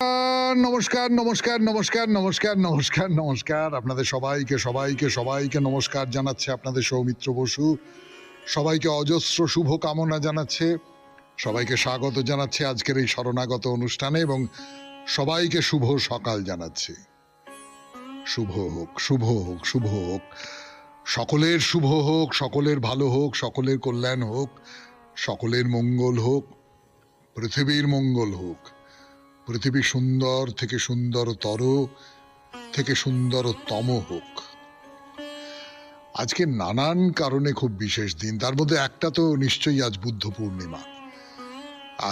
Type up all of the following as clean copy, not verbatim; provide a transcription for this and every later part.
নমস্কার, নমস্কার, নমস্কার, নমস্কার, নমস্কার, নমস্কার। আপনাদের সবাইকে সবাইকে সবাইকে নমস্কার জানাচ্ছে আপনাদের সৌমিত্র বসু। সবাইকে অজস্র শুভ কামনা জানাচ্ছে, সবাইকে স্বাগত জানাচ্ছে আজকের এই শরণাগত অনুষ্ঠানে এবং সবাইকে শুভ সকাল জানাচ্ছে। শুভ হোক, শুভ হোক, শুভ হোক, সকলের শুভ হোক, সকলের ভালো হোক, সকলের কল্যাণ হোক, সকলের মঙ্গল হোক, পৃথিবীর মঙ্গল হোক, পৃথিবী সুন্দর থেকে সুন্দরতর থেকে সুন্দরতম হোক। আজকে নানান কারণে খুব বিশেষ দিন, তার মধ্যে একটা তো নিশ্চয়ই আজ বুদ্ধ পূর্ণিমা।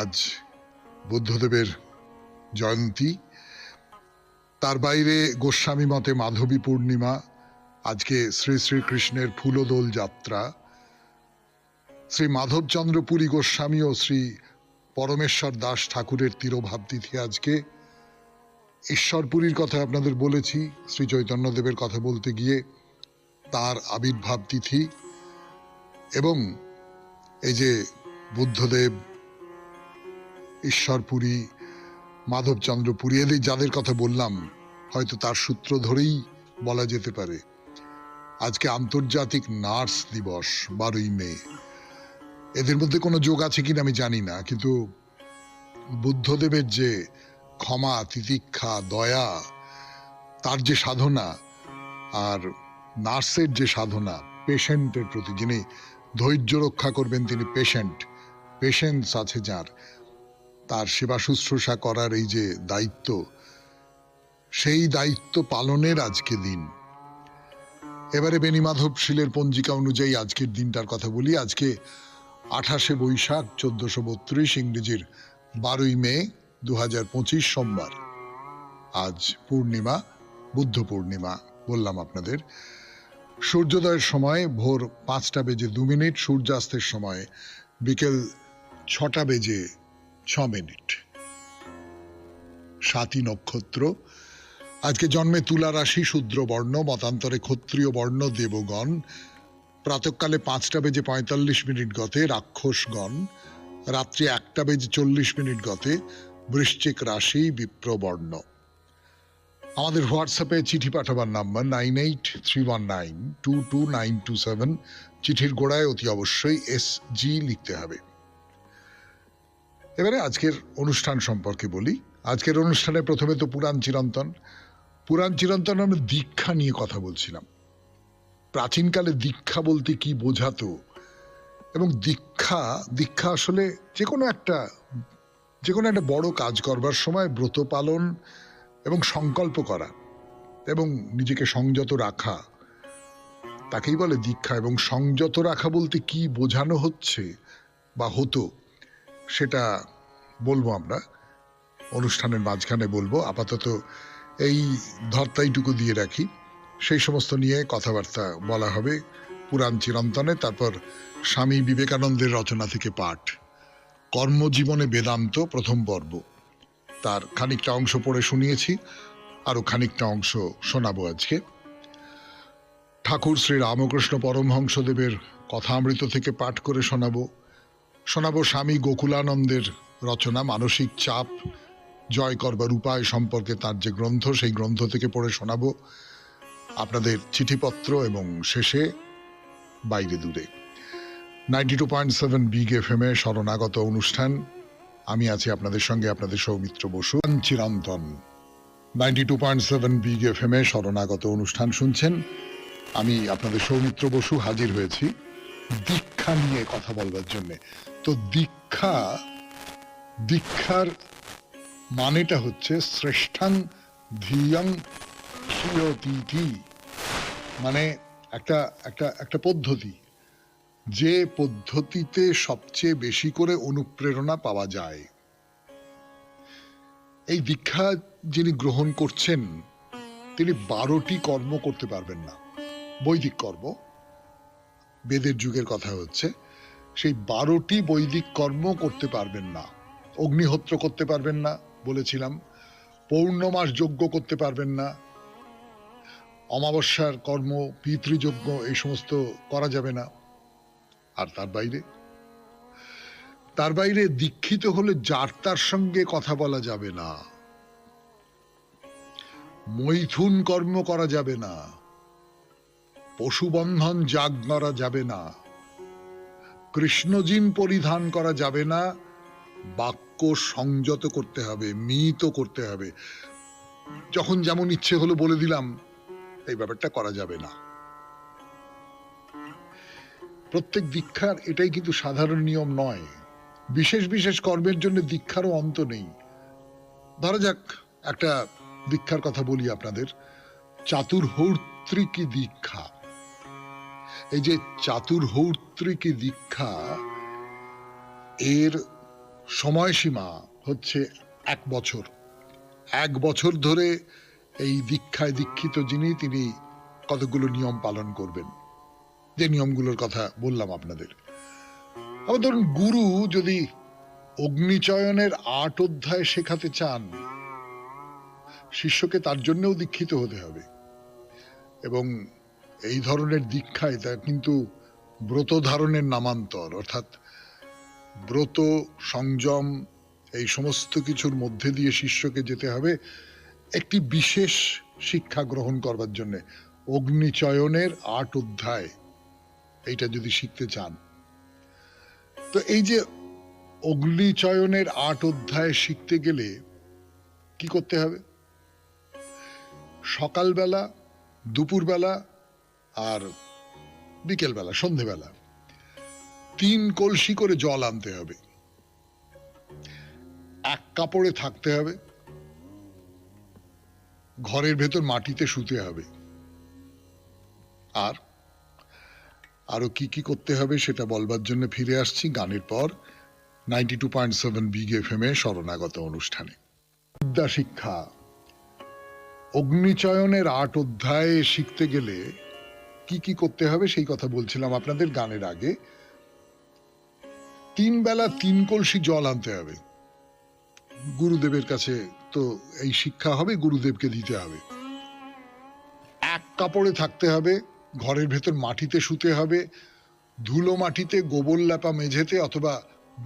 আজ বুদ্ধদেবের জয়ন্তী, তার বাইরে গোস্বামী মতে মাধবী পূর্ণিমা, আজকে শ্রী শ্রীকৃষ্ণের ফুলদোল যাত্রা, শ্রী মাধবচন্দ্র পুরী গোস্বামী ও শ্রী পরমেশ্বর দাস ঠাকুরের তিরোভাব তিথি আজকে। ঈশ্বরপুরীর কথা আপনাদের বলেছি, শ্রী চৈতন্যদেবের কথা বলতে গিয়ে তার আবির্ভাব তিথি, এবং এই যে বুদ্ধদেব, ঈশ্বরপুরী, মাধবচন্দ্র পুরী, এদের যাদের কথা বললাম হয়তো তার সূত্র ধরেই বলা যেতে পারে আজকে আন্তর্জাতিক নার্স দিবস 12ই মে। এদের মধ্যে কোনো যোগ আছে কিনা আমি জানি না, কিন্তু বুদ্ধদেবের যে ক্ষমা, তিতিক্ষা, দয়া, তার যে সাধনা, আর নার্সের যে সাধনা পেশেন্টের প্রতি, যিনি ধৈর্য রক্ষা করবেন, তিনি পেশেন্স আছে যার, তার সেবা শুশ্রূষা করার এই যে দায়িত্ব, সেই দায়িত্ব পালনের আজকে দিন। এবারে বেণীমাধব শীলের পঞ্জিকা অনুযায়ী আজকের দিনটার কথা বলি। আজকে 28শে বৈশাখ 1432, ইংরেজির 12ই মে 2025, সোমবার। আজ পূর্ণিমা, বুদ্ধ পূর্ণিমা বললাম আপনাদের। সূর্যোদয়ের সময় ভোর 5টা বেজে 2 মিনিট, সূর্যাস্তের সময় বিকেল 6টা বেজে 6 মিনিট। 7ই নক্ষত্র। আজকে জন্মে তুলা রাশি, শূদ্র বর্ণ, মতান্তরে ক্ষত্রিয় বর্ণ, দেবগণ। প্রাতঃকালে 5টা বেজে 45 মিনিট গতে রাক্ষসগণ, রাত্রি 1টা বেজে 40 মিনিট গতে বৃশ্চিক রাশি, বিপ্রবর্ণ। আমাদের হোয়াটসঅ্যাপে চিঠি পাঠাবার নাম্বার 9831922927। চিঠির গোড়ায় অতি অবশ্যই SG লিখতে হবে। এবারে আজকের অনুষ্ঠান সম্পর্কে বলি। আজকের অনুষ্ঠানে প্রথমে তো পুরাণ চিরন্তন আমরা দীক্ষা নিয়ে কথা বলছিলাম। প্রাচীনকালে দীক্ষা বলতে কি বোঝাতো, এবং দীক্ষা আসলে যে কোনো একটা বড় কাজ করবার সময় ব্রত পালন এবং সংকল্প করা এবং নিজেকে সংযত রাখা, তাকেই বলে দীক্ষা। এবং সংযত রাখা বলতে কি বোঝানো হচ্ছে বা হতো, সেটা বলবো আমরা অনুষ্ঠানের মাঝখানে বলবো। আপাতত এই ধর্তাইটুকু দিয়ে রাখি, সেই সমস্ত নিয়ে কথাবার্তা বলা হবে পুরাণ চিরন্তনে। তারপর স্বামী বিবেকানন্দের রচনা থেকে পাঠ, কর্মজীবনে বেদান্ত, প্রথম পর্ব, তার খানিকটা অংশ পড়ে শুনিয়েছি, আরো খানিকটা অংশ শোনাবো আজকে। ঠাকুর শ্রী রামকৃষ্ণ পরমহংসদেবের কথামৃত থেকে পাঠ করে শোনাবো স্বামী গোকুলানন্দের রচনা মানসিক চাপ জয় করবার উপায় সম্পর্কে তার যে গ্রন্থ, সেই গ্রন্থ থেকে পড়ে শোনাবো আপনাদের চিঠিপত্র, এবং শেষে বাইরে দূরে 92.7 বিগ FM এ শরণাগত অনুষ্ঠান। আমি আছি আপনাদের সঙ্গে, আপনাদের সৌমিত্র বসু। চিরন্তন 92.7 বিগ FM এ শরণাগত অনুষ্ঠান শুনছেন। আমি আপনাদের সৌমিত্র বসু হাজির হয়েছি দীক্ষা নিয়ে কথা বলবার জন্য। তো দীক্ষার মানেটা হচ্ছে শ্রেষ্ঠাং ধিয়ং ক্ষীয়তীতি, মানে একটা পদ্ধতি, যে পদ্ধতিতে সবচেয়ে বেশি করে অনুপ্রেরণা পাওয়া যায়। এই দীক্ষা যিনি গ্রহণ করছেন, তিনি 12টি কর্ম করতে পারবেন না, বৈদিক কর্ম, বেদের যুগের কথা হচ্ছে। সেই 12টি বৈদিক কর্ম করতে পারবেন না। অগ্নিহোত্র করতে পারবেন না বলেছিলাম, পৌর্ণমাস যজ্ঞ করতে পারবেন না, অমাবস্যার কর্ম, পিতৃযজ্ঞ, এই সমস্ত করা যাবে না। আর তার বাইরে দীক্ষিত হলে যার তার সঙ্গে কথা বলা যাবে না। মৈথুন কর্ম করা যাবে না, পশুবন্ধন জাগ করা যাবে না, কৃষ্ণজিন পরিধান করা যাবে না, বাক্য সংযত করতে হবে, মিত করতে হবে। যখন যেমন ইচ্ছে হলো বলে দিলাম, এই ব্যাপারটা করা যাবে না। প্রত্যেক দীক্ষার এটাই কিন্তু সাধারণ নিয়ম নয়। বিশেষ বিশেষ কর্মের জন্য দীক্ষারও অন্ত নেই। ধরা যাক একটা দীক্ষার কথা বলি আপনাদের, চাতুর্হৌত্রিকী দীক্ষা। এই যে চাতুর্হৌত্রিকী দীক্ষা, এর সময়সীমা হচ্ছে 1 বছর। 1 বছর ধরে এই দীক্ষায় দীক্ষিত যিনি, তিনি কতগুলো নিয়ম পালন করবেন, যে নিয়মগুলোর কথা বললাম আপনাদের। আবার ধরুন, গুরু যদি অগ্নিচয়নের 8 অধ্যায় শেখাতে চান, শিষ্যকে তার জন্যও দীক্ষিত হতে হবে। এবং এই ধরনের দীক্ষায় তা কিন্তু ব্রত ধারণের নামান্তর, অর্থাৎ ব্রত, সংযম, এই সমস্ত কিছুর মধ্যে দিয়ে শিষ্যকে যেতে হবে একটি বিশেষ শিক্ষা গ্রহণ করবার জন্য। অগ্নিচয়নের 8 অধ্যায়, এইটা যদি শিখতে চান, তো এই যে অগ্নিচয়নের 8 অধ্যায় শিখতে গেলে কি করতে হবে? সকালবেলা, দুপুরবেলা আর বিকেলবেলা, সন্ধেবেলা 3 কলসি করে জল আনতে হবে। 1 কাপড়ে থাকতে হবে, ঘরের ভেতর মাটিতে শুতে হবে। আর আরো কি কি করতে হবে সেটা বলবার জন্য ফিরে আসছি গানের পর 92.7 বিগ এফএম এ শরণাগত অনুষ্ঠানে। বিদ্যা শিক্ষা, অগ্নিচয়নের 8 অধ্যায় শিখতে গেলে কি কি করতে হবে সেই কথা বলছিলাম আপনাদের গানের আগে। 3 বেলা 3 কলসি জল আনতে হবে। গুরুদেবের কাছে তো এই শিক্ষা হবে, গুরুদেবকে দিতে হবে। 1 কাপড়ে থাকতে হবে, ঘরের ভেতর মাটিতে শুতে হবে। ধুলো মাটিতে, গোবর লেপা মেঝেতে অথবা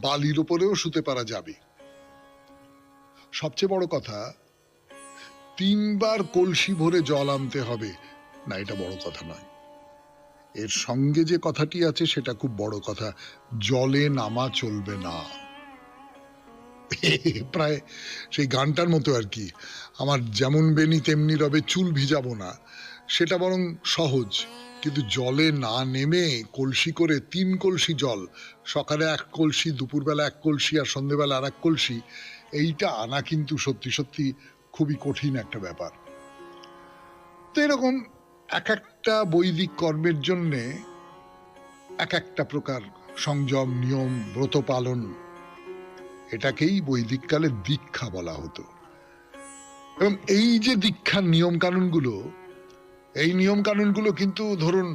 বালির উপরেও শুতে পারা যাবে। সবচেয়ে বড় কথা, 3 বার কলসি ভরে জল আনতে হবে। না, এটা বড় কথা নয়, এর সঙ্গে যে কথাটি আছে সেটা খুব বড় কথা। জলে নামা চলবে না। প্রায় সেই গানটার মতো আর কি, আমার যেমন বেনি তেমনি রবে, চুল ভিজাবো না, সেটা বরং সহজ। কিন্তু জলে না নেমে কলসি করে 3 কলসি জল, সকালে 1 কলসি, দুপুরবেলা 1 কলসি আর সন্ধ্যেবেলা আর 1 কলসি, এইটা আনা কিন্তু সত্যি সত্যি খুবই কঠিন একটা ব্যাপার। তো এরকম এক একটা বৈদিক কর্মের জন্যে এক একটা প্রকার সংযম, নিয়ম, ব্রত পালন, এটাকেই বৈদিক কালে দীক্ষা বলা হতো। এবং এই যে দীক্ষার নিয়ম কানুনগুলো, এই নিয়ম কানুনগুলো কিন্তু ধরুন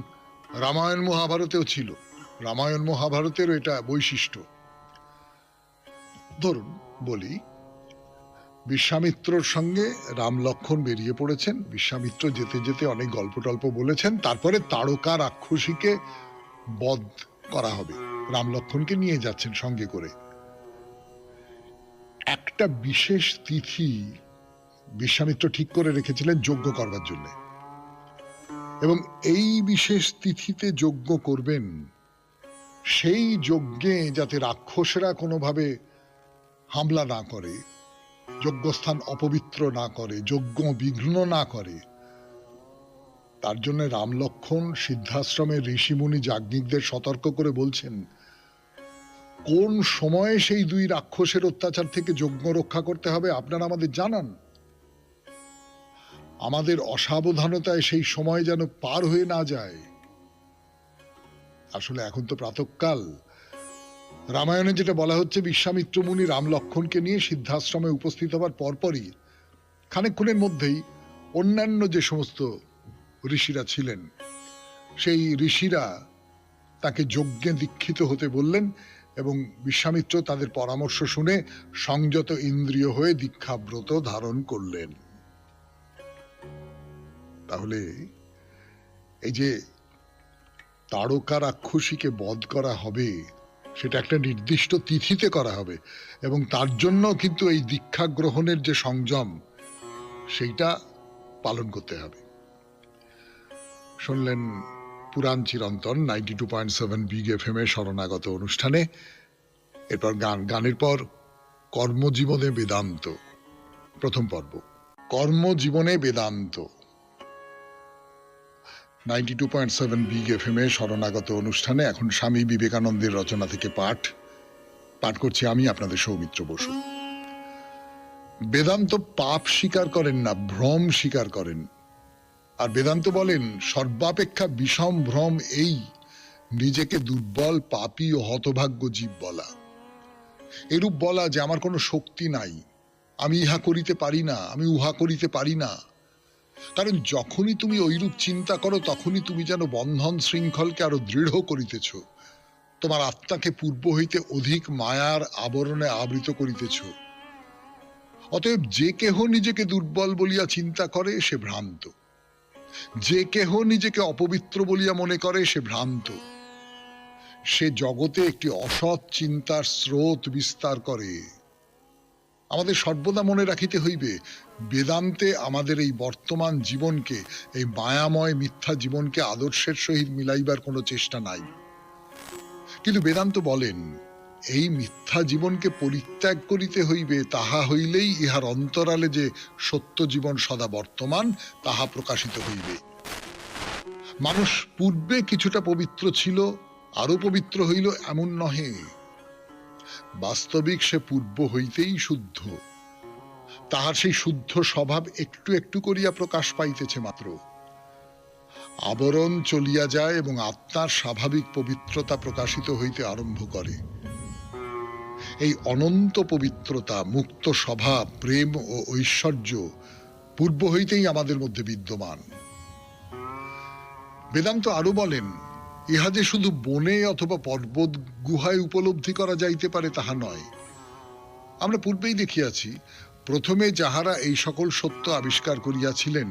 রামায়ণ মহাভারতেও ছিল। রামায়ণ মহাভারতেরও এটা বৈশিষ্ট্য। ধরুন বলি, বিশ্বামিত্রর সঙ্গে রাম লক্ষ্মণ বেরিয়ে পড়েছেন। বিশ্বামিত্র যেতে যেতে অনেক গল্প টল্প বলেছেন, তারপরে তারকা রাক্ষসীকে বধ করা হবে। রাম লক্ষ্মণকে নিয়ে যাচ্ছেন সঙ্গে করে। একটা বিশেষ তিথি বিশ্বামিত্র ঠিক করে রেখেছিলেন যজ্ঞ করবার জন্য, এবং এই বিশেষ তিথিতে যজ্ঞ করবেন। সেই যজ্ঞে যাতে রাক্ষসেরা কোনোভাবে হামলা না করে, যজ্ঞস্থান অপবিত্র না করে, যজ্ঞ বিঘ্ন না করে, তার জন্য রাম লক্ষ্মণ সিদ্ধাশ্রমের ঋষিমুনি যাজ্ঞিকদের সতর্ক করে বলছেন, কোন সময়ে সেই 2 রাক্ষসের অত্যাচার থেকে যজ্ঞ রক্ষা করতে হবে আপনারা আমাদের জানান। আমাদের অসাবধানতায় সেই সময় যেন পার হয়ে না যায়। আসলে এখন তো প্রাতঃকাল। রামায়ণে যেটা বলা হচ্ছে, বিশ্বামিত্র মুনি রাম লক্ষ্মণকে নিয়ে সিদ্ধাশ্রমে উপস্থিত হবার পরপরই খানিকক্ষণের মধ্যেই অন্যান্য যে সমস্ত ঋষিরা ছিলেন, সেই ঋষিরা তাকে যজ্ঞে দীক্ষিত হতে বললেন, এবং বিশ্বামিত্র তাদের পরামর্শ শুনে সংযত ইন্দ্রিয় হয়ে দীক্ষাব্রত ধারণ করলেন। তাহলে এই যে তারকা রাক্ষসীকে বধ করা হবে, সেটা একটা নির্দিষ্ট তিথিতে করা হবে, এবং তার জন্য কিন্তু এই দীক্ষা গ্রহণের যে সংযম, সেইটা পালন করতে হবে। শুনলেন পুরাণ চিরন্তন 92.7 বিগ এফএম এ শরণাগত অনুষ্ঠানে। এরপর গানের পর কর্মজীবনে বেদান্ত, প্রথম পর্ব কর্মজীবনে বেদান্ত 92.7 বিগ এফএম এ শরণাগত অনুষ্ঠানে। এখন স্বামী বিবেকানন্দের রচনা থেকে পাঠ করছি আমি, আপনাদের সৌমিত্র বসু। বেদান্ত পাপ স্বীকার করেন না, ভ্রম স্বীকার করেন। আর বেদান্ত বলেন সর্বাপেক্ষা বিষম ভ্রম এই নিজেকে দুর্বল, পাপী ও হতভাগ্য জীব বলা। এরূপ বলা যে আমার কোনো শক্তি নাই, আমি ইহা করিতে পারি না, আমি উহা করিতে পারি না। কারণ যখনই তুমি ঐরূপ চিন্তা করো তখনই তুমি যেন বন্ধন শৃঙ্খলকে আরো দৃঢ় করিতেছ, তোমার আত্মাকে পূর্ব হইতে অধিক মায়ার আবরণে আবৃত করিতেছ। অতএব যে কেহ নিজেকে দুর্বল বলিয়া চিন্তা করে সে ভ্রান্ত, যে কেহ নিজেকে অপবিত্র বলিয়া মনে করে সে ভ্রান্ত। সে জগতে একটি অসৎ চিন্তার স্রোত বিস্তার করে। আমাদের সর্বদা মনে রাখিতে হইবে বেদান্তে আমাদের এই বর্তমান জীবনকে, এই মায়াময় মিথ্যা জীবনকে আদর্শের সহিত মিলাইবার কোনো চেষ্টা নাই। কিন্তু বেদান্ত বলেন এই মিথ্যা জীবনকে পরিত্যাগ করিতে হইবে, তাহা হইলেই ইহার অন্তরালে যে সত্য জীবন সদা বর্তমান তাহা প্রকাশিত হইবে। মানুষ পূর্বে কিছুটা পবিত্র ছিল, আরো পবিত্র হইল এমন নহে। বাস্তবিক সে পূর্ব হইতেই শুদ্ধ, তাহার সেই শুদ্ধ স্বভাব একটু একটু করিয়া প্রকাশ পাইতেছে মাত্র। আবরণ চলিয়া যায় এবং আত্মার স্বাভাবিক পবিত্রতা প্রকাশিত হইতে আরম্ভ করে। এই অনন্ত পবিত্রতা, মুক্ত স্বভাব, প্রেম ও ঐশ্বর্য পূর্ব হইতেই আমাদের মধ্যে বিদ্যমান। বেদান্ত আরো বলেন ইহা যে শুধু বনে অথবা পর্বত গুহায় উপলব্ধি করা যাইতে পারে তাহা নয়। আমরা পূর্বেই দেখিয়াছি প্রথমে যাহারা এই সকল সত্য আবিষ্কার করিয়াছিলেন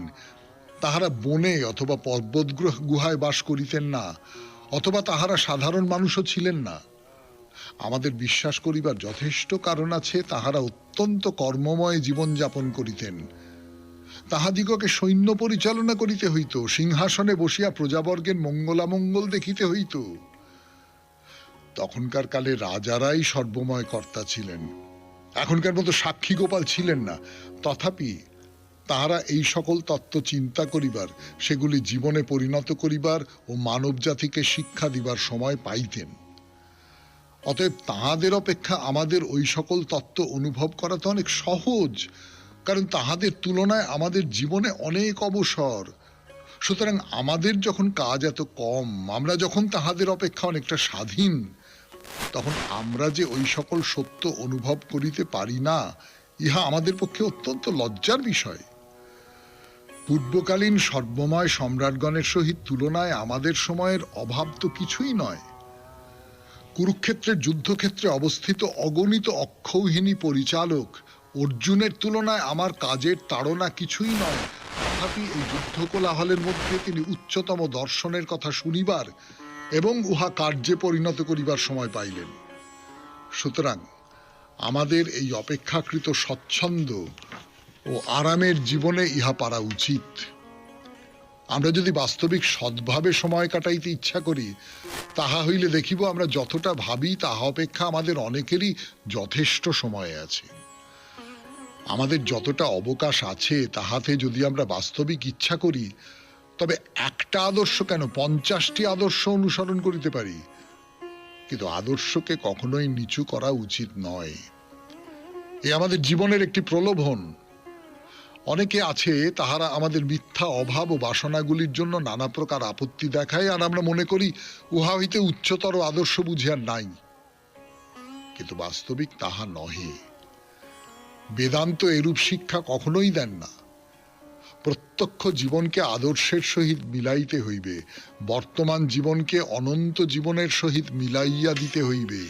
তাহারা বনে অথবা পর্বত গুহায় বাস করিতেন না, অথবা তাহারা সাধারণ মানুষও ছিলেন না। আমাদের বিশ্বাস করিবার যথেষ্ট কারণ আছে তাহারা অত্যন্ত কর্মময় জীবন যাপন করিতেন। তাহাদিগকে সৈন্য পরিচালনা করিতে হইত, সিংহাসনে বসিয়া প্রজাবর্গের মঙ্গলামঙ্গল দেখিতে হইত। তখনকার কালে রাজারাই সর্বময় কর্তা ছিলেন, এখনকার মতো সাক্ষী গোপাল ছিলেন না। তথাপি তাহারা এই সকল তত্ত্ব চিন্তা করিবার, সেগুলি জীবনে পরিণত করিবার ও মানব জাতিকে শিক্ষা দিবার সময় পাইতেন। অতএব তাহাদের অপেক্ষা আমাদের ওই সকল তত্ত্ব অনুভব করা তো অনেক সহজ, কারণ তাহাদের তুলনায় আমাদের জীবনে অনেক অবসর। সুতরাং আমাদের যখন কাজ এত কম, আমরা যখন তাহাদের অপেক্ষা অনেকটা স্বাধীন, তখন আমরা যে ওই সকল সত্য অনুভব করিতে পারি না, ইহা আমাদের পক্ষে অত্যন্ত লজ্জার বিষয়। পূর্বকালীন সর্বময় সম্রাটগণের সহিত তুলনায় আমাদের সময়ের অভাব তো কিছুই নয়। কুরুক্ষেত্রের যুদ্ধক্ষেত্রে অবস্থিত অগণিত অক্ষৌহিনী পরিচালক অর্জুনের তুলনায় আমার কাজের তাড়না কিছুই নয়। তথাপি এই যুদ্ধ কোলাহলের মধ্যে তিনি উচ্চতম দর্শনের কথা শুনিবার এবং উহা কার্যে পরিণত করিবার সময় পাইলেন। সুতরাং আমাদের এই অপেক্ষাকৃত স্বচ্ছন্দ ও আরামের জীবনে ইহা পারা উচিত। আমরা যদি বাস্তবিক সদ্ভাবে সময় কাটাইতে ইচ্ছা করি, তাহা হইলে দেখিব আমরা যতটা ভাবি তাহা অপেক্ষা আমাদের অনেকেরই যথেষ্ট সময় আছে। আমাদের যতটা অবকাশ আছে তাহাতে যদি আমরা বাস্তবিক ইচ্ছা করি, তবে একটা আদর্শ কেন 50টি আদর্শ অনুসরণ করিতে পারি। কিন্তু আদর্শকে কখনোই নিচু করা উচিত নয়। এ আমাদের জীবনের একটি প্রলোভন। অনেকে আছে তাহারা আমাদের মিথ্যা অভাব ও বাসনাগুলির জন্য নানা প্রকার আপত্তি দেখায়, আর আমরা মনে করি উহা হইতে উচ্চতর আদর্শ বুঝিয়ার নাই। কিন্তু বাস্তবিক তাহা নহে। বেদান্ত এরূপ শিক্ষা কখনোই দেন না। প্রত্যক্ষ জীবনকে আদর্শের সহিত মিলাইতে হইবে, বর্তমান জীবনকে অনন্ত জীবনের সহিত মিলাইয়া দিতে হইবে।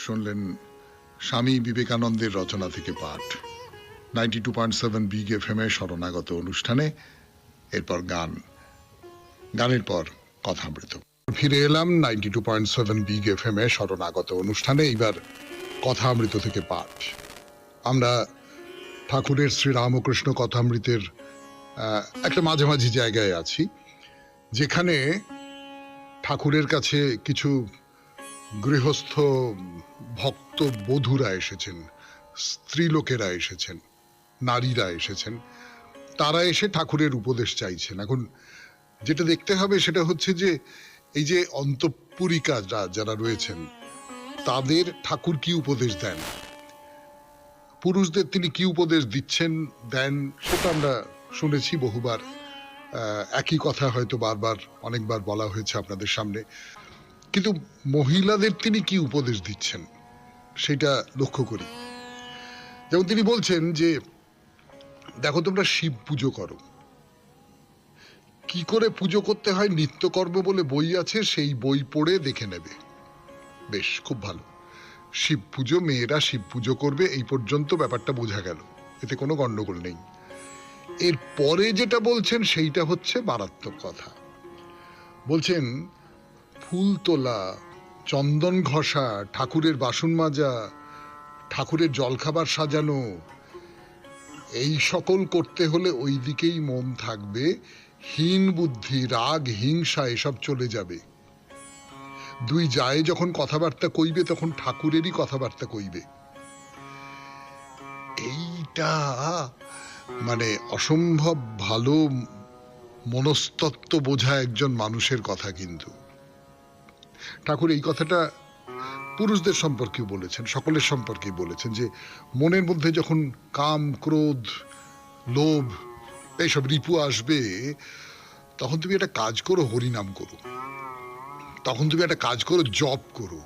শুনলেন স্বামী বিবেকানন্দের রচনা থেকে পাঠ 92.7 বিগ এফএম এ শরণাগত অনুষ্ঠানে। এরপর গানের পর কথামৃত। ফিরে এলাম 92.7 বিগ এফএম এ শরণাগত অনুষ্ঠানে। এবার কথামৃত থেকে পাঠ। আমরা ঠাকুরের শ্রীরামকৃষ্ণ কথামৃতের একটা মাঝামাঝি জায়গায় আছি, যেখানে ঠাকুরের কাছে কিছু গৃহস্থ ভক্ত বধূরা এসেছেন, স্ত্রীলোকেরা এসেছেন, নারীরা এসেছেন। তারা এসে ঠাকুরের উপদেশ চাইছেন। এখন যেটা দেখতে হবে সেটা হচ্ছে যে এই যে অন্তঃপুরিকারা যারা রয়েছেন তাদের ঠাকুর কি উপদেশ দেন, পুরুষদের তিনি কি উপদেশ দিচ্ছেন দেন, সেটা আমরা শুনেছি বহুবার। একই কথা হয়তো বারবার অনেকবার বলা হয়েছে আপনাদের সামনে, কিন্তু মহিলাদের তিনি কি উপদেশ দিচ্ছেন সেটা লক্ষ্য করি। যেমন তিনি বলছেন যে দেখো, তোমরা শিব পুজো করো, কি করে পুজো করতে হয় নিত্যকর্ম বলে বই আছে, সেই বই পড়ে দেখে নেবে। বেশ, খুব ভালো। শিব পুজো, মেয়েরা শিব পুজো করবে, এই পর্যন্ত ব্যাপারটা বোঝা গেল, এতে কোনো গন্ডগোল নেই। এর পরে যেটা বলছেন সেইটা হচ্ছে মারাত্মক কথা। বলছেন ফুল তোলা, চন্দন ঘষা, ঠাকুরের বাসন মাজা, ঠাকুরের জলখাবার সাজানো, এই সকল করতে হলে ওই দিকেই মন থাকবে, হীন বুদ্ধি, রাগ, হিংসা এসব চলে যাবে। দুই যায় যখন কথাবার্তা কইবে তখন ঠাকুরেরই কথাবার্তা কইবে। এইটা মানে অসম্ভব ভালো মনস্তত্ত্ব বোঝা একজন মানুষের কথা। কিন্তু ঠাকুর এই কথাটা পুরুষদের সম্পর্কেও বলেছেন, সকলের সম্পর্কেই বলেছেন, যে মনের মধ্যে যখন কাম, ক্রোধ, লোভ এইসব রিপু আসবে, তখন তুমি একটা কাজ করো, হরিনাম করো। তখন তুমি একটা কাজ করো, জপ করো।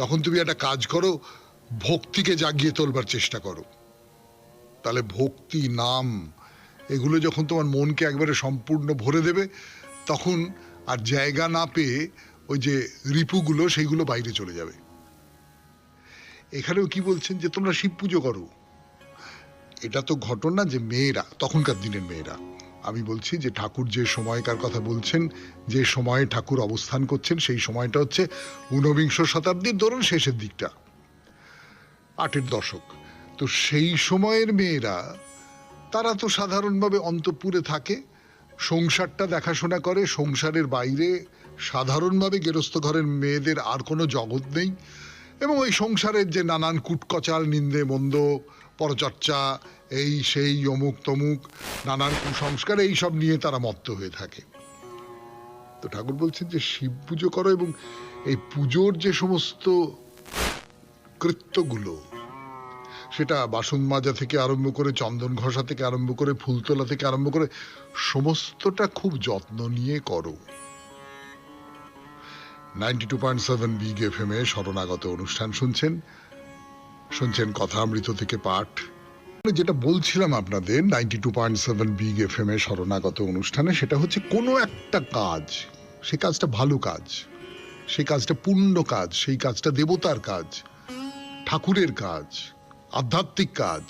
তখন তুমি একটা কাজ করো, ভক্তিকে জাগিয়ে তোলবার চেষ্টা করো। তাহলে ভক্তি, নাম, এগুলো যখন তোমার মনকে একবারে সম্পূর্ণ ভরে দেবে, তখন আর জায়গা না পেয়ে ওই যে রিপুগুলো সেইগুলো বাইরে চলে যাবে। এখানেও কি বলছেন যে তোমরা শিব পুজো করো। এটা তো ঘটনা যে মেয়েরা, তখনকার দিনের মেয়েরা, আমি বলছি যে ঠাকুর যে সময়কার কথা বলছেন, যে সময়ে ঠাকুর অবস্থান করছেন, সেই সময়টা হচ্ছে ঊনবিংশ শতাব্দীর ধরুন শেষের দিকটা, 8-এর দশক। তো সেই সময়ের মেয়েরা, তারা তো সাধারণভাবে অন্তঃপুরে থাকে, সংসারটা দেখাশোনা করে। সংসারের বাইরে সাধারণভাবে গেরস্থ ঘরের মেয়েদের আর কোনো জগৎ নেই, এবং ওই সংসারের যে নানান কুটকচাল, নিন্দে মন্দ, পরচর্চা, এই সেই অমুক তমুক নানান কুসংস্কার, এই সব নিয়ে তারা মত্ত হয়ে থাকে। তো ঠাকুর বলছেন যে শিব পুজো করো, এবং এই পুজোর যে সমস্ত কৃত্যগুলো, সেটা বাসন মাজা থেকে আরম্ভ করে, চন্দন ঘষা থেকে আরম্ভ করে, ফুল তোলা থেকে আরম্ভ করে, সমস্তটা খুব যত্ন নিয়ে করো। 92.7 বিগ FM এ শরণাগত অনুষ্ঠান শুনছেন কথামৃত থেকে পাঠ। যেটা বলছিলাম আপনাদের 92.7 বিগ FM এ শরণাগত অনুষ্ঠানে, সেটা হচ্ছে কোনো একটা কাজ, সেই কাজটা ভালো কাজ, সেই কাজটা পুণ্য কাজ, সেই কাজটা দেবতার কাজ, ঠাকুরের কাজ, আধ্যাত্মিক কাজ,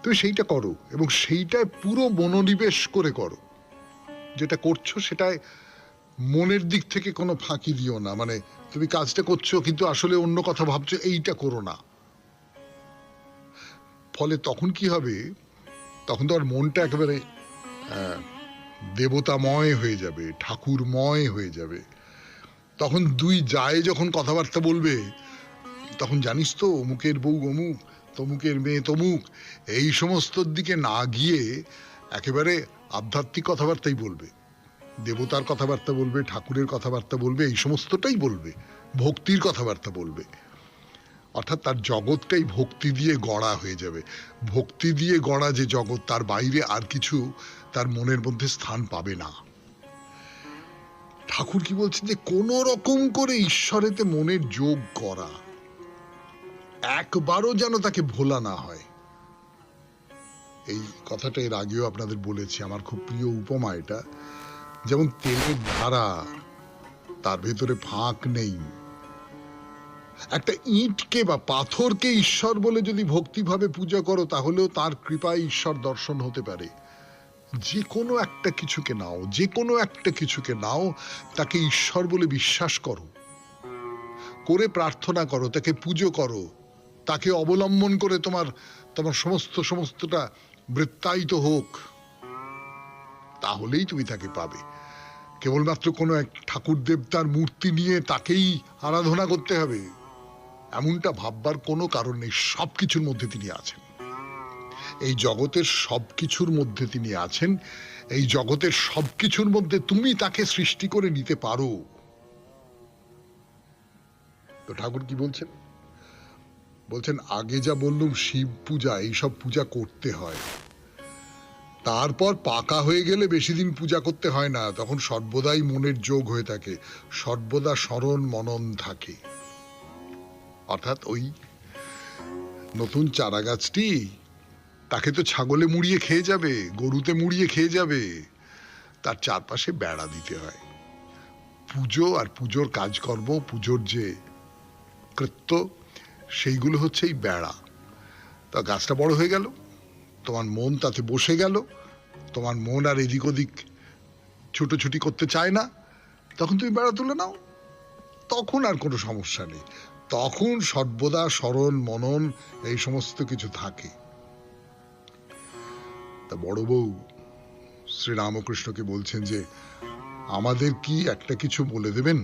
তুমি সেইটা করো, এবং সেইটায় পুরো মনোনিবেশ করে করো। যেটা করছো সেটায় মনের দিক থেকে কোনো ফাঁকি দিও না। মানে তুমি কাজটা করছো কিন্তু আসলে অন্য কথা ভাবছো, এইটা করো না। ফলে তখন কি হবে, তখন তোমার মনটা একেবারে দেবতাময় হয়ে যাবে, ঠাকুরময় হয়ে যাবে। তখন দুই যায় যখন কথাবার্তা বলবে, তখন জানিস তো অমুকের বউ অমুক, তমুকের মেয়ে তমুক, এই সমস্তর দিকে না গিয়ে একেবারে আধ্যাত্মিক কথাবার্তাই বলবে, দেবতার কথাবার্তা বলবে, ঠাকুরের কথাবার্তা বলবে, এই সমস্তটাই বলবে, ভক্তির কথাবার্তা বলবে। অর্থাৎ তার জগৎটাই ভক্তি দিয়ে গড়া হয়ে যাবে। ভক্তি দিয়ে গড়া যে জগৎ, তার বাইরে আর কিছু তার মনের মধ্যে স্থান পাবে না। ঠাকুর কি বলছেন যে কোনো রকম করে ঈশ্বরেতে মনের যোগ করা, একবারও যেন তাকে ভোলা না হয়। এই কথাটা এর আগেও আপনাদের বলেছি, আমার খুব প্রিয় উপমা এটা। যেমন তেলের ধারা, তার ভেতরে ফাঁক নেই। একটা ইঁটকে বা পাথরকে ঈশ্বর বলে যদি ভক্তিভাবে পূজা করো, তাহলেও তার কৃপায় ঈশ্বর দর্শন হতে পারে। যে কোনো একটা কিছুকে নাও, যে কোনো একটা কিছুকে নাও, তাকে ঈশ্বর বলে বিশ্বাস করো, করে প্রার্থনা করো, তাকে পুজো করো, তাকে অবলম্বন করে তোমার তোমার সমস্তটা বৃত্তায়িত হোক, তাহলেই তুমি তাকে পাবে। কেবলমাত্র কোনো এক ঠাকুর দেবতার মূর্তি নিয়ে তাকেই আরাধনা করতে হবে এমনটা ভাববার কোনো কারণ নেই। সবকিছুর মধ্যে তিনি আছেন, এই জগতের সবকিছুর মধ্যে তিনি আছেন। এই জগতের সবকিছুর মধ্যে তুমি তাকে সৃষ্টি করে নিতে পারো। তো ঠাকুর কি বলছেন? বলছেন আগে যা বললুম শিব পূজা, এইসব পূজা করতে হয়, তারপর পাকা হয়ে গেলে বেশি দিন পূজা করতে হয় না, তখন সর্বদাই মনের যোগ হয়ে থাকে, সর্বদা স্মরণ মনন থাকে। অর্থাৎ ওই নতুন চারা গাছটি, তাকে তো ছাগলে মুড়িয়ে খেয়ে যাবে, গরুতে মুড়িয়ে খেয়ে যাবে, তার চারপাশে বেড়া দিতে হয়। পুজো আর পুজোর কাজকর্ম, পুজোর যে কৃত্য, সেইগুলো হচ্ছে এই বেড়া। তা গাছটা বড় হয়ে গেল, তোমার মন তাতে বসে গেল, তোমার মন আর এদিক ওদিক ছুটোছুটি করতে চায় না, তখন তুমি বেড়া তুলে নাও, তখন আর কোনো সমস্যা নেই, তখন সর্বদা স্মরণ মনন এই সমস্ত কিছু থাকে। তা বড় বউ শ্রীরামকৃষ্ণকে বলছেন যে আমাদের কি একটা কিছু বলে দেবেন?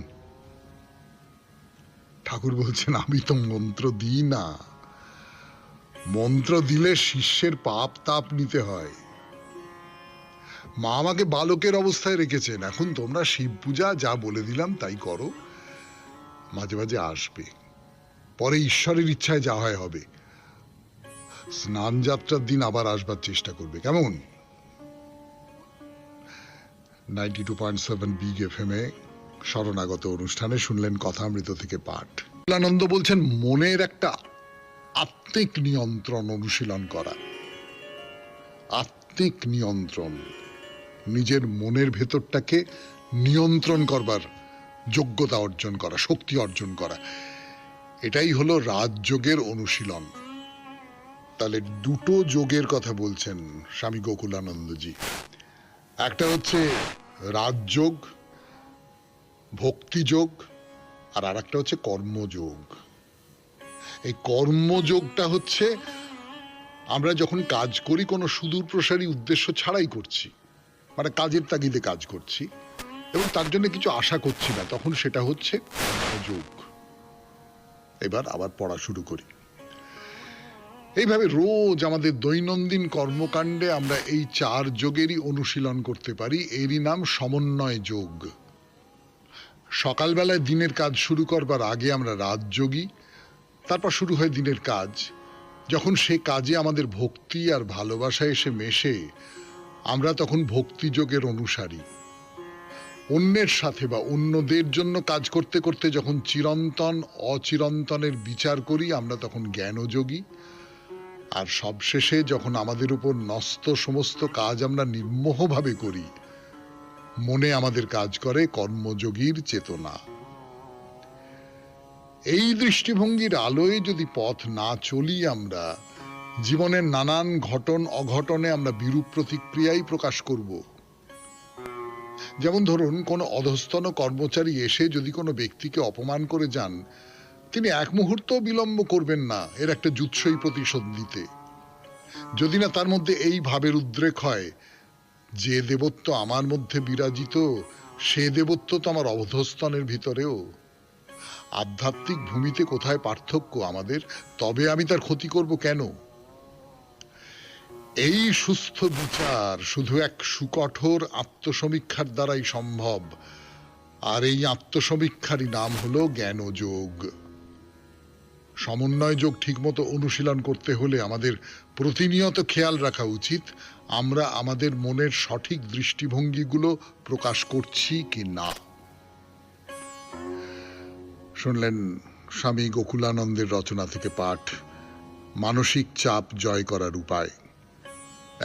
ঠাকুর বলছেন আমি তো মন্ত্র দিই না, মন্ত্র দিলে শিষ্যের পাপ তাপ নিতে হয়। মা আমাকে বালকের অবস্থায় রেখেছেন, এখন তোমরা শিব পূজা যা বলে দিলাম তাই করো, মাঝে মাঝে আসবে, পরে ঈশ্বরের ইচ্ছায় যা হয় হবে, স্নান যাত্রার দিন আবার আসবার চেষ্টা করবে, কেমন? 92.7 বিগ FM এ শরণাগত অনুষ্ঠানে শুনলেন কথামৃত থেকে পাঠ। আনন্দ বলছেন মনের একটা আত্মিক নিয়ন্ত্রণ অনুশীলন করা, আত্মিক নিয়ন্ত্রণ, নিজের মনের ভেতরটাকে নিয়ন্ত্রণ করবার যোগ্যতা অর্জন করা, শক্তি অর্জন করা, এটাই হলো রাজযোগের অনুশীলন। তাহলে দুটো যোগের কথা বলছেন স্বামী গোকুলানন্দজি। একটা হচ্ছে রাজযোগ, ভক্তিযোগ, আর আরেকটা হচ্ছে কর্মযোগ। এই কর্মযোগটা হচ্ছে আমরা যখন কাজ করি কোনো সুদূর প্রসারী উদ্দেশ্য ছাড়াই করছি, মানে কাজের তাগিদে কাজ করছি এবং তার জন্য কিছু আশা করছি না, তখন সেটা হচ্ছে কর্মযোগ। এবার আবার পড়া শুরু করি। এইভাবে রোজ আমাদের দৈনন্দিন কর্মকাণ্ডে আমরা এই চার যোগেরই অনুশীলন করতে পারি, এরই নাম সমন্বয় যোগ। সকালবেলায় দিনের কাজ শুরু করবার আগে আমরা রাজযোগী, তারপর শুরু হয় দিনের কাজ। যখন সে কাজে আমাদের ভক্তি আর ভালোবাসা এসে মেশে, আমরা তখন ভক্তিযোগের অনুসারী। অন্যের সাথে বা অন্যদের জন্য কাজ করতে করতে যখন চিরন্তন অচিরন্তনের বিচার করি, আমরা তখন জ্ঞানযোগী। আর সবশেষে যখন আমাদের উপর ন্যস্ত সমস্ত কাজ আমরা নির্মোহভাবে করি, মনে আমাদের কাজ করে কর্মযোগীর চেতনা। এই দৃষ্টিভঙ্গির আলোয় যদি পথ না চলি আমরা, জীবনের নানান ঘটন অঘটনে আমরা বিরূপ প্রতিক্রিয়াই প্রকাশ করব। যেমন ধরুন, কোনো অধস্তন কর্মচারী এসে যদি কোনো ব্যক্তিকে অপমান করে যান, তিনি এক মুহূর্ত বিলম্ব করবেন না এর একটা জুৎসই প্রতিশোধ নিতে, যদি না তার মধ্যে এই ভাবের উদ্রেক হয়, যে দেবত্ব আমার মধ্যে বিরাজিত, সে দেবত্ব তো আমার অধস্তনের ভিতরেও। আধ্যাত্মিক ভূমিতে কোথায় পার্থক্য আমাদের, তবে আমি তার ক্ষতি করব কেন? এই সুস্থ বিচার শুধু এক সুকঠোর আত্মসমীক্ষার দ্বারাই সম্ভব, আর এই আত্মসমীক্ষারই নাম হলো জ্ঞানযোগ। সমন্বয় যোগ ঠিকমতো অনুশীলন করতে হলে আমাদের প্রতিনিয়ত খেয়াল রাখা উচিত আমরা আমাদের মনের সঠিক দৃষ্টিভঙ্গিগুলো প্রকাশ করছি কি না। শুনলেন স্বামী গোকুলানন্দের রচনা থেকে পাঠ, মানসিক চাপ জয় করার উপায়।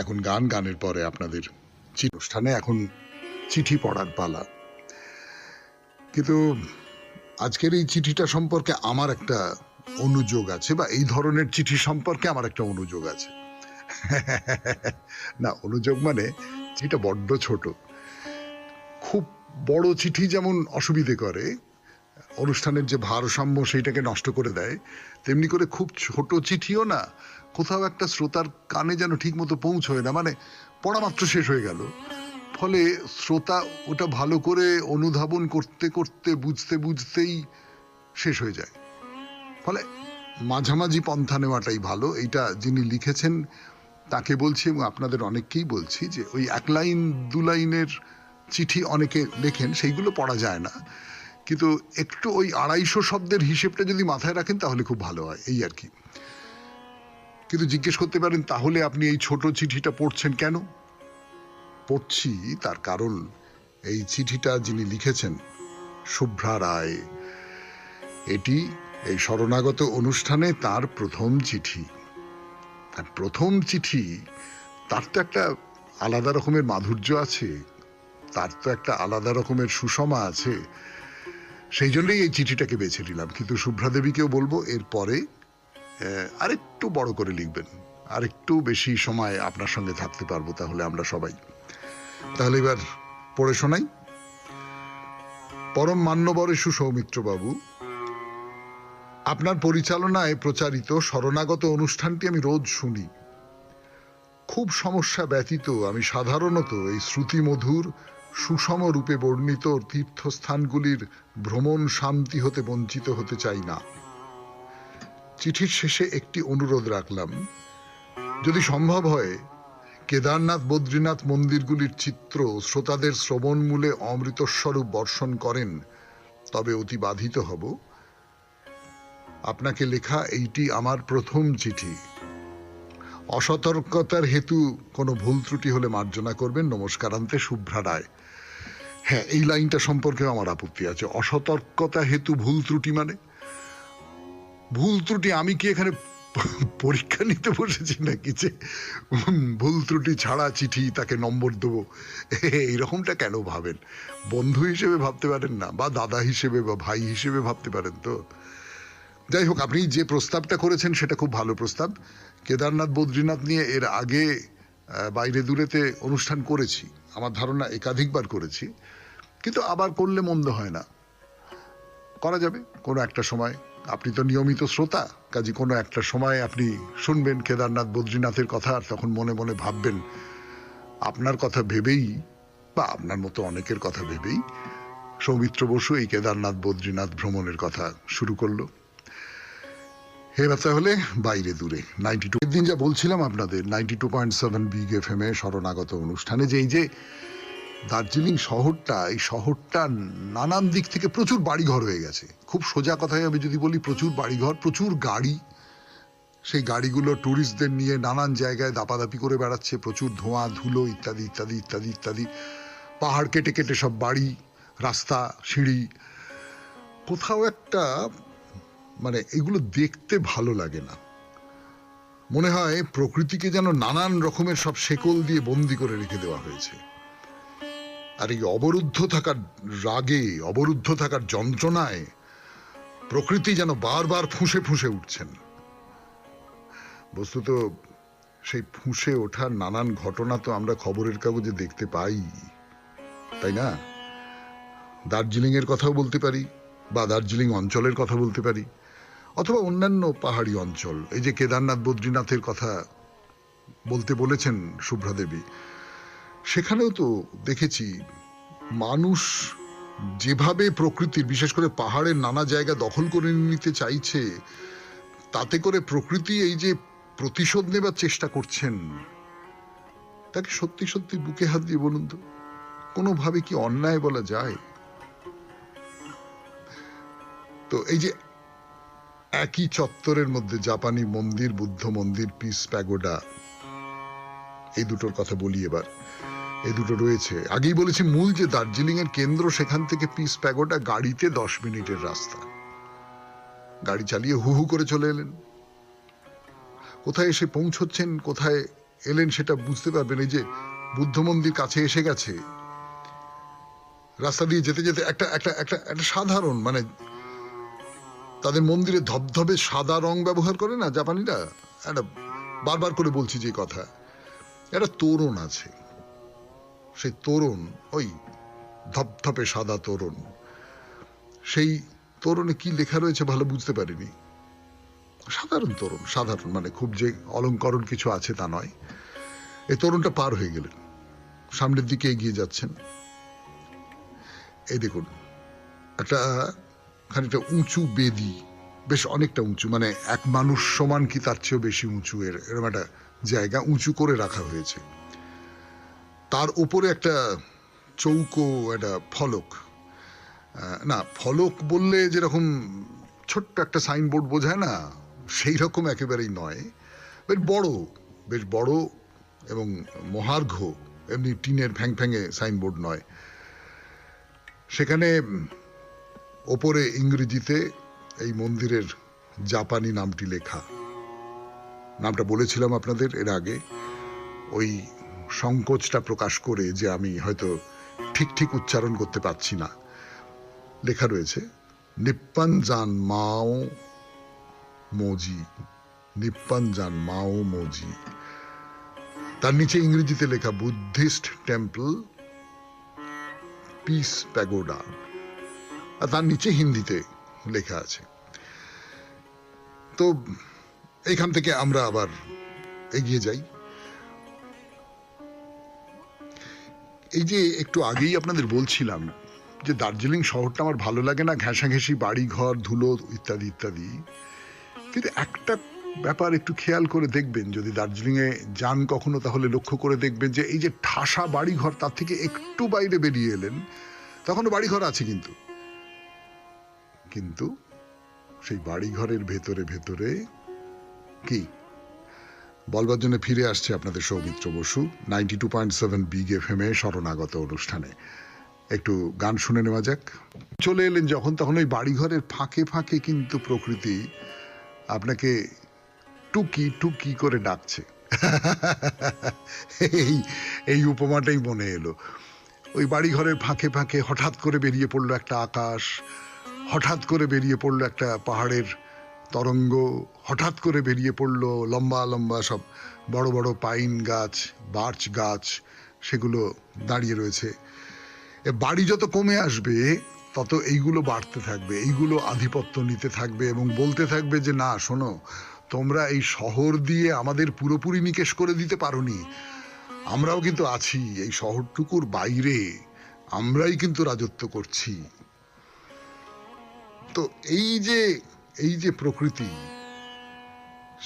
এখন গান, গানের পরে আপনাদের অনুষ্ঠানে এখন চিঠি পড়ার পালা। কিন্তু আজকের এই চিঠিটা সম্পর্কে আমার একটা অনুযোগ আছে, বা এই ধরনের চিঠি সম্পর্কে আমার একটা অনুযোগ আছে। না, অনুযোগ মানে চিঠিটা বড্ড ছোট। খুব বড় চিঠি যেমন অসুবিধে করে, অনুষ্ঠানের যে ভারসাম্য সেইটাকে নষ্ট করে দেয়, তেমনি করে খুব ছোট চিঠিও না কোথাও একটা শ্রোতার কানে যেন ঠিক মতো পৌঁছয় না, মানে পড়া মাত্র শেষ হয়ে গেল, ফলে শ্রোতা ওটা ভালো করে অনুধাবন করতে করতে বুঝতে বুঝতেই শেষ হয়ে যায়। ফলে মাঝামাঝি পন্থা নেওয়াটাই ভালো। এইটা যিনি লিখেছেন তাকে বলছি এবং আপনাদের অনেককেই বলছি যে ওই 1 লাইন 2 লাইনের চিঠি অনেকে লেখেন, সেইগুলো পড়া যায় না, কিন্তু একটু ওই 250 শব্দের হিসেবটা যদি মাথায় রাখেন তাহলে খুব ভালো হয়, এই আর কি। কিন্তু জিজ্ঞেস করতে পারেন তাহলে আপনি এই ছোট চিঠিটা পড়ছেন কেন? পড়ছি তার কারণ এই চিঠিটা যিনি লিখেছেন শুভ্রা রায়, এটি এই শরণাগত অনুষ্ঠানে তার প্রথম চিঠি। তার প্রথম চিঠি, তার তো একটা আলাদা রকমের মাধুর্য আছে, তার তো একটা আলাদা রকমের সুষমা আছে, সেই জন্যই এই চিঠিটাকে বেছে নিলাম। কিন্তু শুভ্রা দেবীকেও বলবো এরপরে আরেকটু বড় করে লিখবেন, আরেকটু বেশি সময় আপনার সঙ্গে থাকতে পারবো তাহলে আমরা সবাই। তাহলে এবার পড়ে শোনাই। পরম মান্যবরে সুসৌমিত্র বাবু, আপনার পরিচালনায় প্রচারিত শরণাগত অনুষ্ঠানটি আমি রোজ শুনি। খুব সমস্যা ব্যতীত আমি সাধারণত এই শ্রুতিমধুর সুষম রূপে বর্ণিত তীর্থস্থানগুলির ভ্রমণ শান্তি হতে বঞ্চিত হতে চাই না। চিঠির শেষে একটি অনুরোধ রাখলাম, যদি সম্ভব হয় কেদারনাথ বদ্রীনাথ মন্দিরগুলির চিত্র শ্রোতাদের শ্রবণমূলে অমৃতস্বরূপ বর্ষণ করেন তবে অতি বাধিত হব। আপনাকে লেখা এইটি আমার প্রথম চিঠি। অসতর্কতার হেতু কোনো ভুল ত্রুটি হলে মার্জনা করবেন। নমস্কারান্তে শুভ্রা রায়। হ্যাঁ, এই লাইনটা সম্পর্কেও আমার আপত্তি আছে। অসতর্কতা হেতু ভুল ত্রুটি মানে ভুল ত্রুটি আমি কি এখানে পরীক্ষা নিতে বসেছি নাকি যে ভুল ত্রুটি ছাড়া চিঠি তাকে নম্বর দেবো? এইরকমটা কেন ভাবেন? বন্ধু হিসেবে ভাবতে পারেন না, বা দাদা হিসেবে বা ভাই হিসেবে ভাবতে পারেন তো? যাই হোক, আপনি যে প্রস্তাবটা করেছেন সেটা খুব ভালো প্রস্তাব। কেদারনাথ বদ্রীনাথ নিয়ে এর আগে বাইরে দূরেতে অনুষ্ঠান করেছি, আমার ধারণা একাধিকবার করেছি, কিন্তু আবার করলে মন্দ হয় না, করা যাবে কোনো একটা সময়। আপনি তো নিয়মিত শ্রোতা, কাজে কোনো একটা সময় আপনি শুনবেন কেদারনাথ বদ্রীনাথের কথা, আর তখন মনে মনে ভাববেন আপনার কথা ভেবেই বা আপনার মতো অনেকের কথা ভেবেই সৌমিত্র বসু এই কেদারনাথ বদ্রীনাথ ভ্রমণের কথা শুরু করলো। এবার তাহলে বাইরে দূরে 92 দিন যা বলছিলাম আপনাদের 92.7 বিগ FM এ শরণাগত অনুষ্ঠানে যে এই যে দার্জিলিং শহরটা, এই শহরটা নানান দিক থেকে প্রচুর বাড়িঘর হয়ে গেছে। খুব সোজা কথায় আমি যদি বলি, প্রচুর বাড়িঘর, প্রচুর গাড়ি, সেই গাড়িগুলো ট্যুরিস্টদের নিয়ে নানান জায়গায় দাপাদাপি করে বেড়াচ্ছে, প্রচুর ধোঁয়া ধুলো ইত্যাদি ইত্যাদি ইত্যাদি ইত্যাদি, পাহাড় কেটে কেটে সব বাড়ি, রাস্তা, সিঁড়ি। কোথাও একটা মানে এগুলো দেখতে ভালো লাগে না, মনে হয় প্রকৃতিকে যেন নানান রকমের সব শেকল দিয়ে বন্দি করে রেখে দেওয়া হয়েছে। আর এই অবরুদ্ধ থাকার রাগে, অবরুদ্ধ থাকার যন্ত্রণায় প্রকৃতি যেন বারবার ফুঁসে ফুঁসে উঠছেন। বস্তুত সেই ফুঁসে ওঠার নানান ঘটনা তো আমরা খবরের কাগজে দেখতে পাই, তাই না? দার্জিলিং এর কথাও বলতে পারি, বা দার্জিলিং অঞ্চলের কথা বলতে পারি, অথবা অন্যান্য পাহাড়ি অঞ্চল। এই যে কেদারনাথ বদ্রীনাথের কথা বলতে বলেছেন শুভ্রা দেবী, সেখানেও তো দেখেছি মানুষ যেভাবে প্রকৃতির, বিশেষ করে পাহাড়ের নানা জায়গা দখল করে নিতে চাইছে, তাতে করে প্রকৃতি এই যে প্রতিশোধ নেবার চেষ্টা করছেন, তাকে সত্যি সত্যি বুকে হাত দিয়ে বলুন তো কোনোভাবে কি অন্যায় বলা যায়? তো এই যে একই চত্বরের মধ্যে জাপানি মন্দির, বুদ্ধ মন্দির, পিস প্যাগোডা, এই দুটোর কথা বলি এবার। এই দুটো রয়েছে, আগেই বলেছি, মূল যে দার্জিলিং এর কেন্দ্র, সেখান থেকে পিস প্যাগোডা গাড়িতে 10 মিনিটের রাস্তা। গাড়ি চালিয়ে হু হু করে চলে এলেন, কোথায় এসে পৌঁছচ্ছেন, কোথায় এলেন সেটা বুঝতে পারবেন। এই যে বুদ্ধ মন্দির কাছে এসে গেছে, রাস্তা দিয়ে যেতে যেতে একটা একটা একটা একটা সাধারণ, মানে তাদের মন্দিরে ধবধবে সাদা রং ব্যবহার করে না জাপানিরা, একটা বারবার করে বলছি যে কথা, একটা তোরণ আছে, সেই তোরণ, ওই ধপধপে সাদা তোরণ, সেই তোরণে কি লেখা রয়েছে ভালো বুঝতে পারিনি। সাধারণ তোরণ, সাধারণ, মানে খুব যে অলংকরণ কিছু আছে তা নয়। এই তোরণটা পার হয়ে গেলেন, সামনের দিকে এগিয়ে যাচ্ছেন। এই দেখুন একটা খানিকটা উঁচু বেদি, বেশ অনেকটা উঁচু, মানে এক মানুষ সমান কি তার চেয়েও বেশি উঁচু, এরকম একটা জায়গা উঁচু করে রাখা হয়েছে। তার উপরে একটা চৌকো একটা ফলক, না ফলক বললে যেরকম ছোট্ট একটা সাইনবোর্ড বোঝায় না, সেই রকম একেবারেই নয়, বেশ বড় এবং মহার্ঘ, এমনি টিনের ফ্যাং ফ্যাঙে সাইনবোর্ড নয়। সেখানে ওপরে ইংরেজিতে এই মন্দিরের জাপানি নামটি লেখা। নামটা বলেছিলাম আপনাদের এর আগে, ওই সংকোচটা প্রকাশ করে যে আমি হয়তো ঠিক ঠিক উচ্চারণ করতে পারছি না। লেখা রয়েছে নিপ্পন জান মাও মোজি, নিপ্পন জান মাও মোজি। তার নিচে ইংরেজিতে লেখা বুদ্ধিস্ট টেম্পল পিস প্যাগোডা, আর তার নিচে হিন্দিতে লেখা আছে। তো এইখান থেকে আমরা আবার এগিয়ে যাই। এই যে একটু আগেই আপনাদের বলছিলাম যে দার্জিলিং শহরটা আমার ভালো লাগে না, ঘেঁষাঘেঁষি বাড়ি ঘর, ধুলো ইত্যাদি ইত্যাদি। কিন্তু একটা ব্যাপার একটু খেয়াল করে দেখবেন, যদি দার্জিলিংয়ে যান কখনো, তাহলে লক্ষ্য করে দেখবেন যে এই যে ঠাসা বাড়িঘর, তার থেকে একটু বাইরে বেরিয়ে এলেন তখনও বাড়িঘর আছে, কিন্তু সেই বাড়িঘরের ভেতরে ভেতরে কি বলবার জন্য ফিরে আসছে আপনাদের সৌমিত্র বসু 92.7 বিগ FM এ শরণাগত অনুষ্ঠানে। একটু গান শুনে নেওয়া যাক। চলে এলেন যখন, তখন ওই বাড়িঘরের ফাঁকে ফাঁকে কিন্তু প্রকৃতি আপনাকে টুকি টুকি করে ডাকছে। এই উপমাটাই মনে এলো। ওই বাড়িঘরের ফাঁকে ফাঁকে হঠাৎ করে বেরিয়ে পড়লো একটা আকাশ, হঠাৎ করে বেরিয়ে পড়লো একটা পাহাড়ের তরঙ্গ, হঠাৎ করে বেরিয়ে পড়লো লম্বা লম্বা সব বড় বড় পাইন গাছ, বার্চ গাছ, সেগুলো দাঁড়িয়ে রয়েছে। বাড়ি যত কমে আসবে তত এইগুলো বাড়তে থাকবে, এইগুলো আধিপত্য নিতে থাকবে এবং বলতে থাকবে যে না শোনো, তোমরা এই শহর দিয়ে আমাদের পুরোপুরি নিকেশ করে দিতে পারোনি, আমরাও কিন্তু আছি এই শহরটুকুর বাইরে, আমরাই কিন্তু রাজত্ব করছি। তো এই যে প্রকৃতি,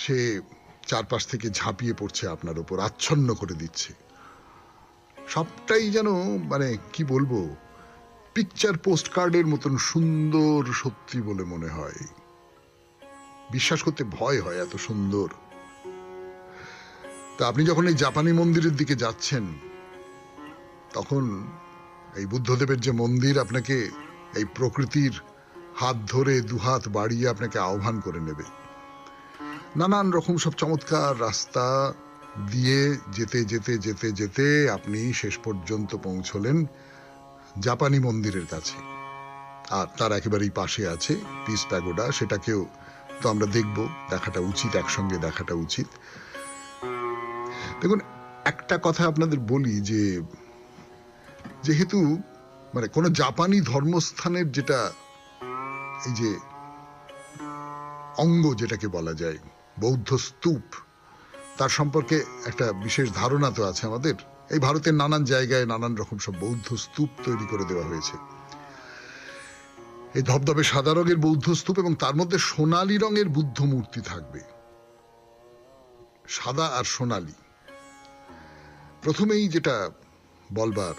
সে চারপাশ থেকে ঝাঁপিয়ে পড়ছে আপনার উপর, আচ্ছন্ন করে দিচ্ছে সবটাই, যেন মানে কি বলবো, পিকচার পোস্ট কার্ডের মতন সুন্দর সত্যি বলে মনে হয়, বিশ্বাস করতে ভয় হয় এত সুন্দর। তা আপনি যখন এই জাপানি মন্দিরের দিকে যাচ্ছেন, তখন এই বুদ্ধদেবের যে মন্দির আপনাকে এই প্রকৃতির হাত ধরে দুহাত বাড়িয়ে আপনাকে আহ্বান করে নেবে। নানান রকম সব চমৎকার রাস্তা দিয়ে যেতে যেতে যেতে যেতে আপনি শেষ পর্যন্ত পৌঁছলেন জাপানি মন্দিরের কাছে। আর তার একেবারেই পাশে আছে পিস প্যাগোডা, সেটাকেও তো আমরা দেখব, দেখাটা উচিত, একসঙ্গে দেখাটা উচিত। দেখুন একটা কথা আপনাদের বলি, যে যেহেতু মানে কোন জাপানি ধর্মস্থানের যেটা এই যে অঙ্গ যেটাকে বলা যায় বৌদ্ধ স্তূপ, তার সম্পর্কে একটা বিশেষ ধারণা তো আছে আমাদের। এই ভারতের নানান জায়গায় নানান রকম সব বৌদ্ধ স্তূপ তৈরি করে দেওয়া হয়েছে। এই ধবধবে সাদা রঙের বৌদ্ধ স্তূপ এবং তার মধ্যে সোনালী রঙের বুদ্ধ মূর্তি থাকবে, সাদা আর সোনালী। প্রথমেই যেটা বলবার,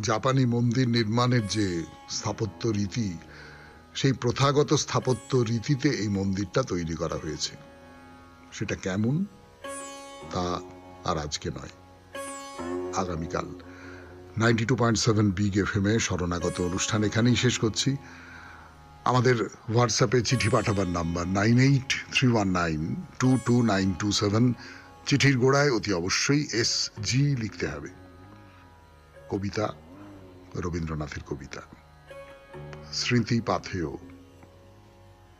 জাপানি মন্দির নির্মাণের যে স্থাপত্য রীতি, সেই প্রথাগত স্থাপত্য রীতিতে এই মন্দিরটা তৈরি করা হয়েছে। সেটা কেমন তা আর আজকে নয়, আগামীকাল 92.7 বিগ FM এ শরণাগত অনুষ্ঠান এখানেই শেষ করছি। আমাদের হোয়াটসঅ্যাপে চিঠি পাঠাবার নাম্বার 9831922927। চিঠির গোড়ায় অতি অবশ্যই SG লিখতে হবে। কবিতা রবীন্দ্রনাথের কবিতা, স্মৃতি পাথেয়।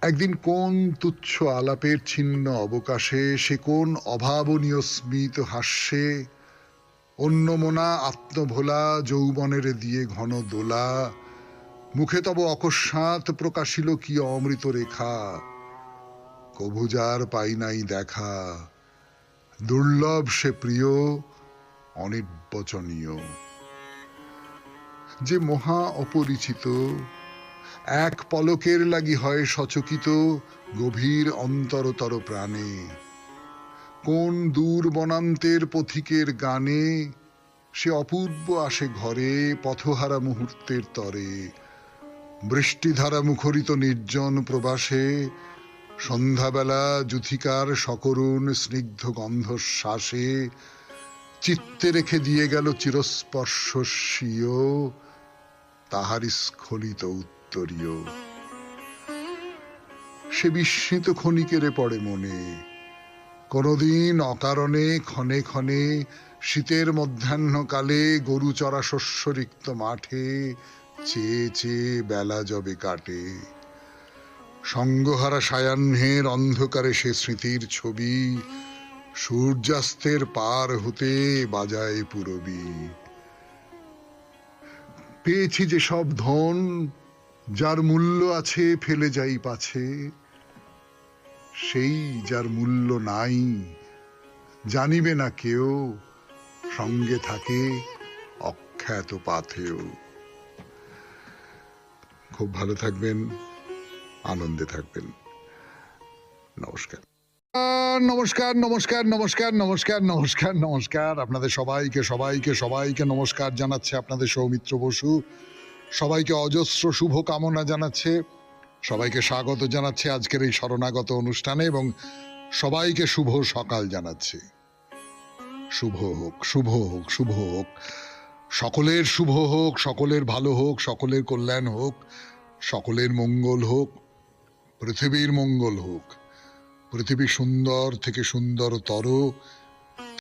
একদিন কোন তুচ্ছ আলাপের ছিন্ন অবকাশে, সে কোন অভাবনীয় স্মিত হাস্যে, অন্যমনা আত্মভোলা যৌবনের দিয়ে ঘন দোলা, মুখে তব অকস্মাৎ প্রকাশিল কি অমৃত রেখা, কভু যার পাই নাই দেখা, দুর্লভ সে প্রিয় অনির্বচনীয়। যে মহা অপরিচিত, এক পলকের লাগি হয় সচকিত গভীর অন্তরতর প্রাণে। কোন দূর বনান্তের পথিকের গানে সে অপূর্ব আসে ঘরে, পথহারা মুহূর্তের তরে। বৃষ্টিধারা মুখরিত নির্জন প্রবাসে, সন্ধ্যাবেলা যুথিকার সকরুণ স্নিগ্ধ গন্ধশ্বাসে চিত্তে রেখে দিয়ে গেল চিরস্পর্শ স্বীয় তাহারি স্খলিত উত্তরীয়। সে বিস্মিত ক্ষণিকেরে পড়ে মনে, কোনদিন অকারণে ক্ষণে ক্ষণে শীতের মধ্যাহ্নকালে গরু চড়া শস্যরিক্ত মাঠে চেয়ে চেয়ে বেলা যবে কাটে। সঙ্গহারা সায়াহ্নের অন্ধকারে সে স্মৃতির ছবি সূর্যাস্তের পার হতে বাজায় পুরবী। পেয়েছি যে সব ধন, যার মূল্য আছে ফেলে যাই পাছে, সেই যার মূল্য নাই জানিবে না কেউ, সঙ্গে থাকে অখ্যাত পাথেয়। খুব ভালো থাকবেন, আনন্দে থাকবেন। নমস্কার। নমস্কার নমস্কার নমস্কার নমস্কার নমস্কার নমস্কার আপনাদের সবাইকে সবাইকে সবাইকে নমস্কার জানাচ্ছে আপনাদের সৌমিত্র বসু। সবাইকে অজস্র শুভ কামনা জানাচ্ছে, সবাইকে স্বাগত জানাচ্ছে আজকের এই শরণাগত অনুষ্ঠানে এবং সবাইকে শুভ সকাল জানাচ্ছে। শুভ হোক, শুভ হোক, শুভ হোক, সকলের শুভ হোক, সকলের ভালো হোক, সকলের কল্যাণ হোক, সকলের মঙ্গল হোক, পৃথিবীর মঙ্গল হোক, পৃথিবী সুন্দর থেকে সুন্দরতর